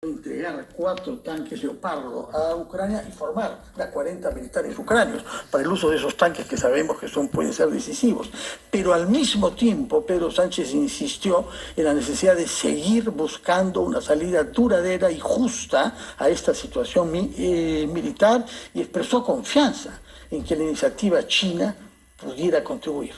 entregar 4 tanques Leopardo a Ucrania y formar a 40 militares ucranios para el uso de esos tanques que sabemos que pueden ser decisivos. Pero al mismo tiempo Pedro Sánchez insistió en la necesidad de seguir buscando una salida duradera y justa a esta situación militar y expresó confianza en que la iniciativa china pudiera contribuir.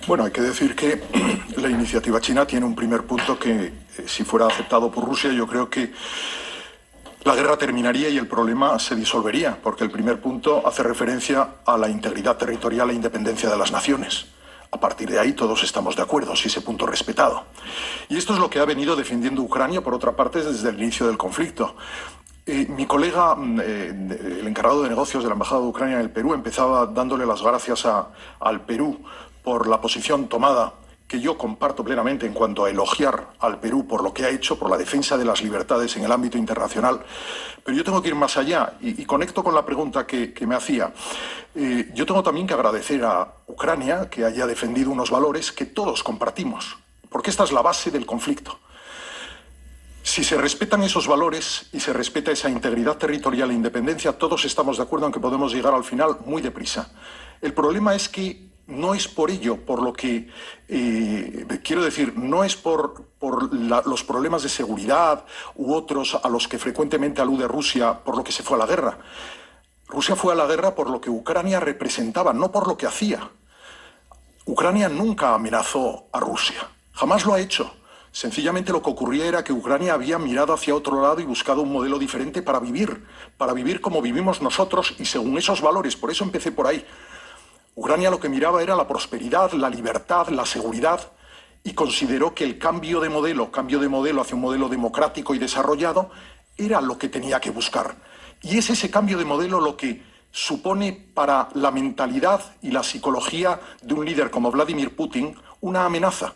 Bueno, hay que decir que la iniciativa china tiene un primer punto que, si fuera aceptado por Rusia, yo creo que la guerra terminaría y el problema se disolvería, porque el primer punto hace referencia a la integridad territorial e independencia de las naciones. A partir de ahí todos estamos de acuerdo, si ese punto es respetado. Y esto es lo que ha venido defendiendo Ucrania, por otra parte, desde el inicio del conflicto. Mi colega, el encargado de negocios de la Embajada de Ucrania en el Perú, empezaba dándole las gracias al Perú por la posición tomada, que yo comparto plenamente en cuanto a elogiar al Perú por lo que ha hecho, por la defensa de las libertades en el ámbito internacional. Pero yo tengo que ir más allá y conecto con la pregunta que me hacía. Yo tengo también que agradecer a Ucrania que haya defendido unos valores que todos compartimos, porque esta es la base del conflicto. Si se respetan esos valores y se respeta esa integridad territorial e independencia, todos estamos de acuerdo en que podemos llegar al final muy deprisa. El problema es que no es por ello por lo que, quiero decir, no es por los problemas de seguridad u otros a los que frecuentemente alude Rusia por lo que se fue a la guerra. Rusia fue a la guerra por lo que Ucrania representaba, no por lo que hacía. Ucrania nunca amenazó a Rusia, jamás lo ha hecho. Sencillamente lo que ocurría era que Ucrania había mirado hacia otro lado y buscado un modelo diferente para vivir como vivimos nosotros y según esos valores. Por eso empecé por ahí. Ucrania lo que miraba era la prosperidad, la libertad, la seguridad y consideró que el cambio de modelo hacia un modelo democrático y desarrollado era lo que tenía que buscar. Y es ese cambio de modelo lo que supone para la mentalidad y la psicología de un líder como Vladimir Putin una amenaza.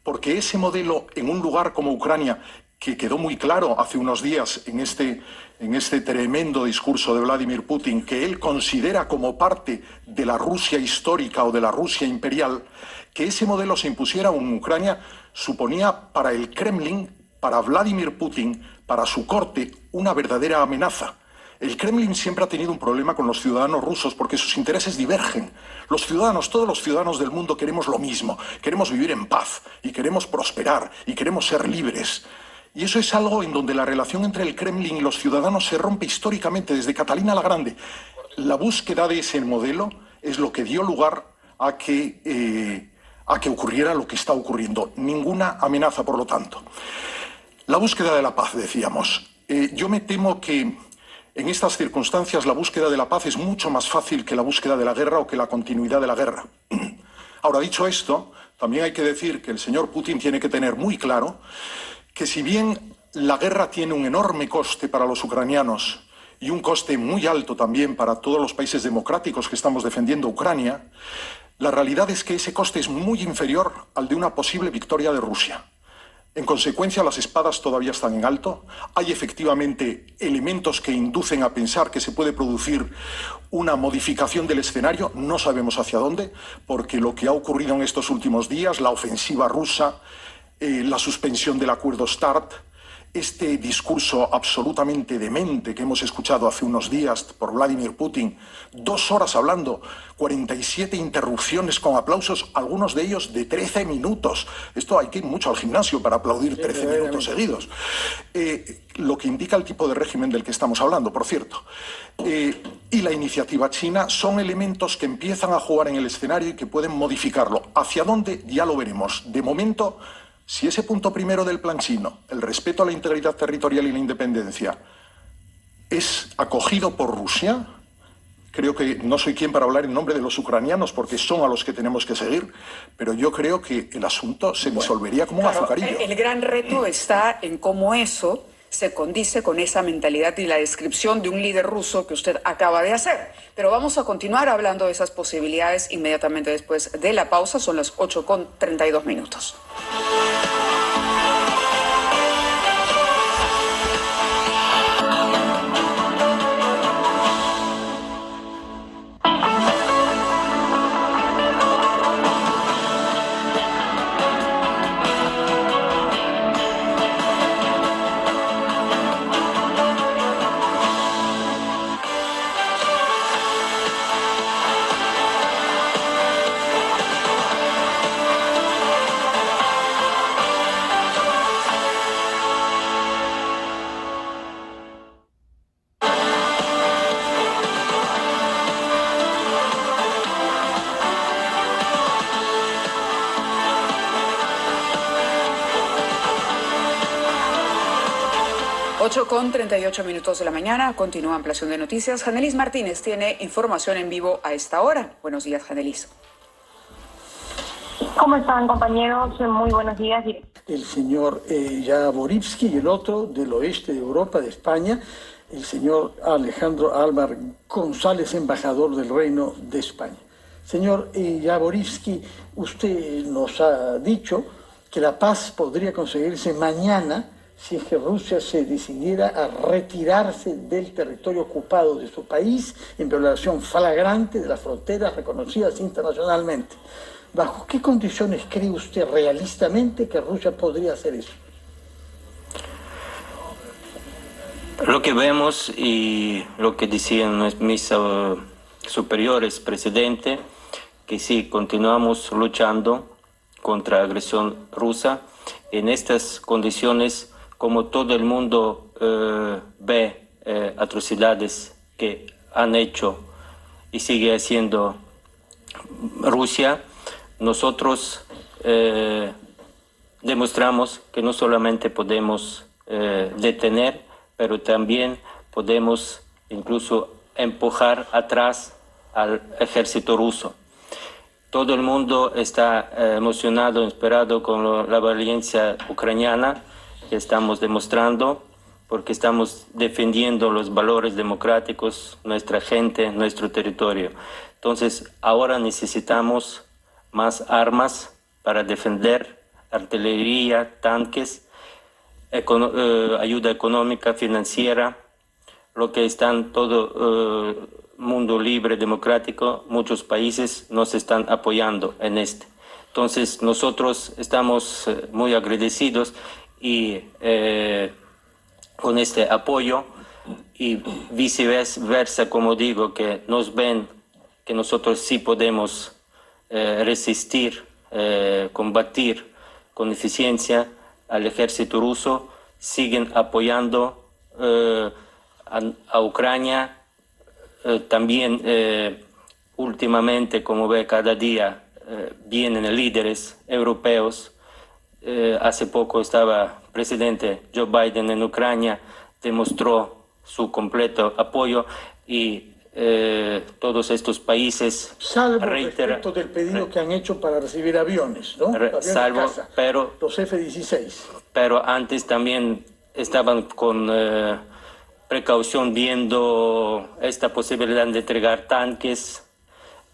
Porque ese modelo en un lugar como Ucrania, que quedó muy claro hace unos días en este tremendo discurso de Vladimir Putin, que él considera como parte de la Rusia histórica o de la Rusia imperial, que ese modelo se impusiera en Ucrania suponía para el Kremlin, para Vladimir Putin, para su corte, una verdadera amenaza. El Kremlin siempre ha tenido un problema con los ciudadanos rusos porque sus intereses divergen. Los ciudadanos, todos los ciudadanos del mundo queremos lo mismo. Queremos vivir en paz y queremos prosperar y queremos ser libres. Y eso es algo en donde la relación entre el Kremlin y los ciudadanos se rompe históricamente desde Catalina la Grande. La búsqueda de ese modelo es lo que dio lugar a que ocurriera lo que está ocurriendo. Ninguna amenaza, por lo tanto. La búsqueda de la paz, decíamos. Yo me temo que en estas circunstancias la búsqueda de la paz es mucho más fácil que la búsqueda de la guerra o que la continuidad de la guerra. Ahora, dicho esto, también hay que decir que el señor Putin tiene que tener muy claro que si bien la guerra tiene un enorme coste para los ucranianos y un coste muy alto también para todos los países democráticos que estamos defendiendo Ucrania, la realidad es que ese coste es muy inferior al de una posible victoria de Rusia. En consecuencia, las espadas todavía están en alto. Hay efectivamente elementos que inducen a pensar que se puede producir una modificación del escenario. No sabemos hacia dónde, porque lo que ha ocurrido en estos últimos días, la ofensiva rusa, la suspensión del acuerdo START, este discurso absolutamente demente que hemos escuchado hace unos días por Vladimir Putin, 2 horas hablando, 47 interrupciones con aplausos, algunos de ellos de 13 minutos. Esto hay que ir mucho al gimnasio para aplaudir 13 minutos seguidos. Lo que indica el tipo de régimen del que estamos hablando, por cierto. Y la iniciativa china son elementos que empiezan a jugar en el escenario y que pueden modificarlo. ¿Hacia dónde? Ya lo veremos. De momento, si ese punto primero del plan chino, el respeto a la integridad territorial y la independencia, es acogido por Rusia, creo que no soy quien para hablar en nombre de los ucranianos porque son a los que tenemos que seguir, pero yo creo que el asunto se disolvería como un azucarillo. El gran reto está en cómo eso se condice con esa mentalidad y la descripción de un líder ruso que usted acaba de hacer. Pero vamos a continuar hablando de esas posibilidades inmediatamente después de la pausa. Son las 8:32. 8:38 de la mañana, continúa ampliación de noticias. Janelis Martínez tiene información en vivo a esta hora. Buenos días, Janelis. ¿Cómo están, compañeros? Muy buenos días. El señor Yaborivsky y el otro del oeste de Europa, de España, el señor Alejandro Álvar González, embajador del Reino de España. Señor Yaborivsky, usted nos ha dicho que la paz podría conseguirse mañana si es que Rusia se decidiera a retirarse del territorio ocupado de su país en violación flagrante de las fronteras reconocidas internacionalmente. ¿Bajo qué condiciones cree usted realistamente que Rusia podría hacer eso? Lo que vemos y lo que decían mis superiores, presidente, que sí, continuamos luchando contra la agresión rusa. En estas condiciones, como todo el mundo ve atrocidades que han hecho y sigue haciendo Rusia, nosotros demostramos que no solamente podemos detener, pero también podemos incluso empujar atrás al ejército ruso. Todo el mundo está emocionado, inspirado con la valencia ucraniana que estamos demostrando, porque estamos defendiendo los valores democráticos, nuestra gente, nuestro territorio. Entonces, ahora necesitamos más armas para defender, artillería, tanques, ayuda económica, financiera, lo que están todo mundo libre, democrático, muchos países nos están apoyando en este. Entonces, nosotros estamos muy agradecidos y con este apoyo y viceversa, como digo, que nos ven que nosotros sí podemos resistir, combatir con eficiencia al ejército ruso, siguen apoyando a Ucrania. También últimamente, como ve cada día, vienen líderes europeos. Hace poco estaba el presidente Joe Biden en Ucrania, demostró su completo apoyo y todos estos países... Salvo respecto del pedido que han hecho para recibir aviones, ¿no? Salvo, pero... Los F-16. Pero antes también estaban con precaución viendo esta posibilidad de entregar tanques,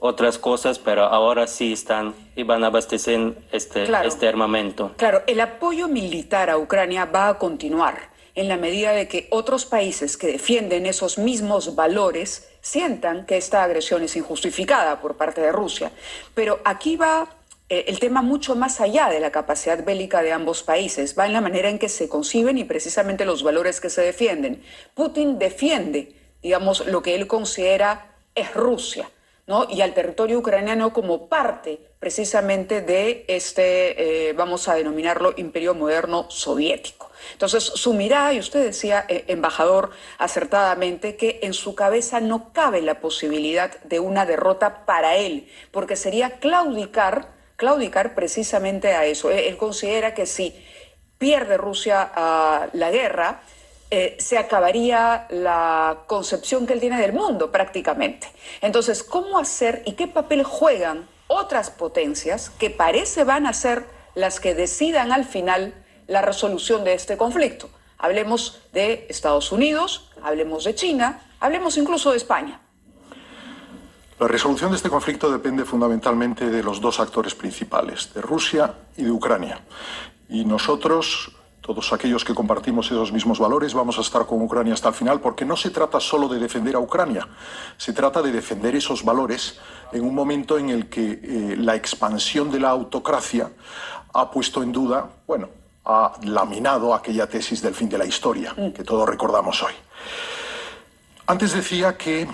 otras cosas, pero ahora sí están y van a abastecer este armamento. Claro, el apoyo militar a Ucrania va a continuar en la medida de que otros países que defienden esos mismos valores sientan que esta agresión es injustificada por parte de Rusia. Pero aquí va el tema mucho más allá de la capacidad bélica de ambos países, va en la manera en que se conciben y precisamente los valores que se defienden. Putin defiende, digamos, lo que él considera es Rusia, ¿no? Y al territorio ucraniano como parte precisamente de este, vamos a denominarlo, imperio moderno soviético. Entonces, su mirada, y usted decía, embajador, acertadamente, que en su cabeza no cabe la posibilidad de una derrota para él, porque sería claudicar precisamente a eso. Él considera que si pierde Rusia la guerra, se acabaría la concepción que él tiene del mundo prácticamente. Entonces, ¿cómo hacer y qué papel juegan otras potencias que parece van a ser las que decidan al final la resolución de este conflicto? Hablemos de Estados Unidos, hablemos de China, hablemos incluso de España. La resolución de este conflicto depende fundamentalmente de los dos actores principales, de Rusia y de Ucrania. Y nosotros, todos aquellos que compartimos esos mismos valores, vamos a estar con Ucrania hasta el final, porque no se trata solo de defender a Ucrania, se trata de defender esos valores en un momento en el que la expansión de la autocracia ha puesto en duda, ha laminado aquella tesis del fin de la historia, que todos recordamos hoy. Antes decía que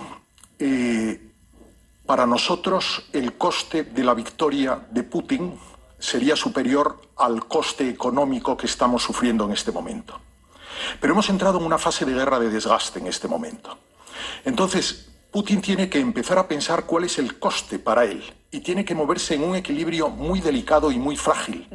para nosotros el coste de la victoria de Putin sería superior al coste económico que estamos sufriendo en este momento. Pero hemos entrado en una fase de guerra de desgaste en este momento. Entonces, Putin tiene que empezar a pensar cuál es el coste para él y tiene que moverse en un equilibrio muy delicado y muy frágil.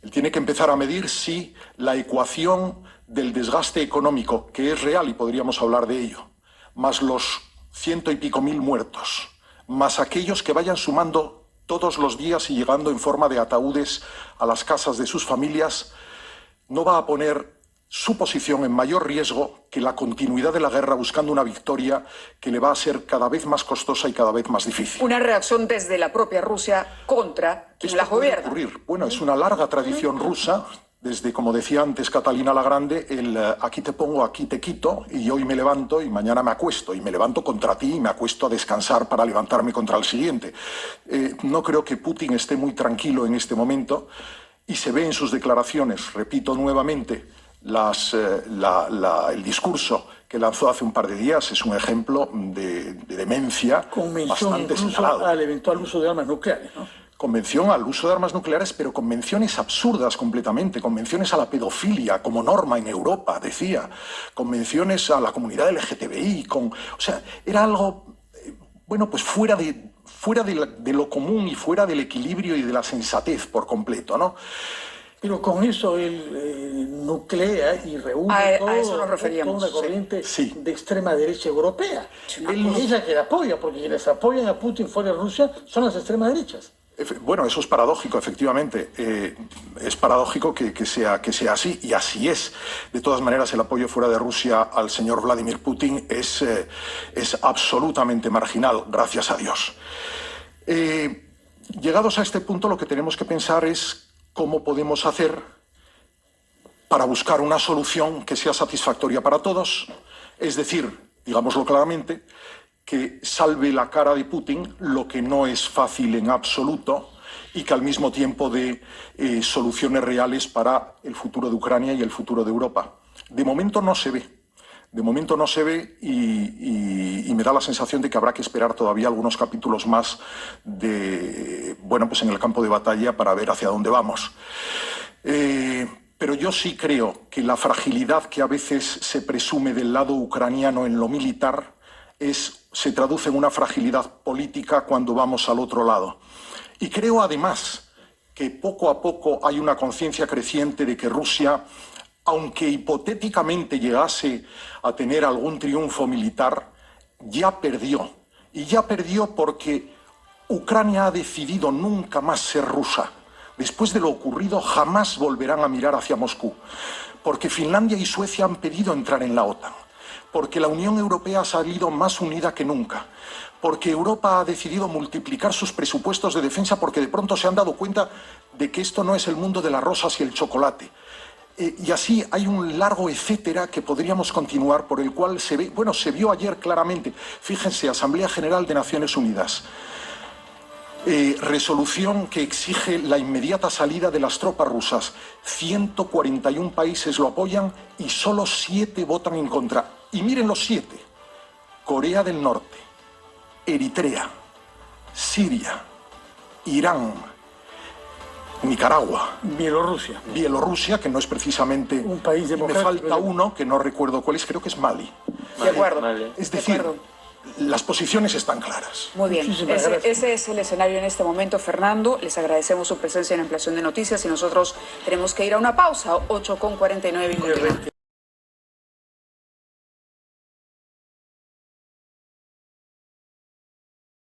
Él tiene que empezar a medir si la ecuación del desgaste económico, que es real y podríamos hablar de ello, más los 100 y pico mil muertos, más aquellos que vayan sumando todos los días y llegando en forma de ataúdes a las casas de sus familias, no va a poner su posición en mayor riesgo que la continuidad de la guerra buscando una victoria que le va a ser cada vez más costosa y cada vez más difícil. Una reacción desde la propia Rusia contra quien la gobierna. Ocurrir. Bueno, es una larga tradición rusa, desde, como decía antes Catalina la Grande, el aquí te pongo, aquí te quito, y hoy me levanto y mañana me acuesto, y me levanto contra ti y me acuesto a descansar para levantarme contra el siguiente. No creo que Putin esté muy tranquilo en este momento, y se ve en sus declaraciones, repito nuevamente, el discurso que lanzó hace un par de días es un ejemplo de demencia Convención bastante incluso señalado. al eventual uso de armas nucleares, ¿no? Convención al uso de armas nucleares, pero convenciones absurdas completamente, convenciones a la pedofilia como norma en Europa, decía, convenciones a la comunidad LGTBI, o sea, era algo, bueno, pues fuera de lo común y fuera del equilibrio y de la sensatez por completo, ¿no? Pero con eso él nuclea y reúne A eso toda nos referíamos, una corriente sí. de extrema derecha europea. una Él es la que la apoya, porque quienes apoyan a Putin fuera de Rusia son las extremas derechas. Bueno, eso es paradójico, efectivamente. Es paradójico que sea así, y así es. De todas maneras, el apoyo fuera de Rusia al señor Vladimir Putin es absolutamente marginal, gracias a Dios. Llegados a este punto, lo que tenemos que pensar es cómo podemos hacer para buscar una solución que sea satisfactoria para todos, es decir, digámoslo claramente, que salve la cara de Putin, lo que no es fácil en absoluto, y que al mismo tiempo dé soluciones reales para el futuro de Ucrania y el futuro de Europa. De momento no se ve. De momento no se ve y me da la sensación de que habrá que esperar todavía algunos capítulos más pues en el campo de batalla para ver hacia dónde vamos. Pero yo sí creo que la fragilidad que a veces se presume del lado ucraniano en lo militar se traduce en una fragilidad política cuando vamos al otro lado. Y creo además que poco a poco hay una conciencia creciente de que Rusia, aunque hipotéticamente llegase a tener algún triunfo militar, ya perdió. Y ya perdió porque Ucrania ha decidido nunca más ser rusa. Después de lo ocurrido, jamás volverán a mirar hacia Moscú. Porque Finlandia y Suecia han pedido entrar en la OTAN. Porque la Unión Europea ha salido más unida que nunca. Porque Europa ha decidido multiplicar sus presupuestos de defensa porque de pronto se han dado cuenta de que esto no es el mundo de las rosas y el chocolate. Y así hay un largo etcétera que podríamos continuar, por el cual se vio ayer claramente. Fíjense, Asamblea General de Naciones Unidas. Resolución que exige la inmediata salida de las tropas rusas. 141 países lo apoyan y solo 7 votan en contra. Y miren los 7. Corea del Norte, Eritrea, Siria, Irán, Nicaragua, Bielorrusia, que no es precisamente un país democrático. Me falta uno que no recuerdo cuál es, creo que es Mali. De acuerdo. Es decir, las posiciones están claras. Muy bien, ese es el escenario en este momento, Fernando. Les agradecemos su presencia en Ampliación de Noticias y nosotros tenemos que ir a una pausa, 8:49 minutos.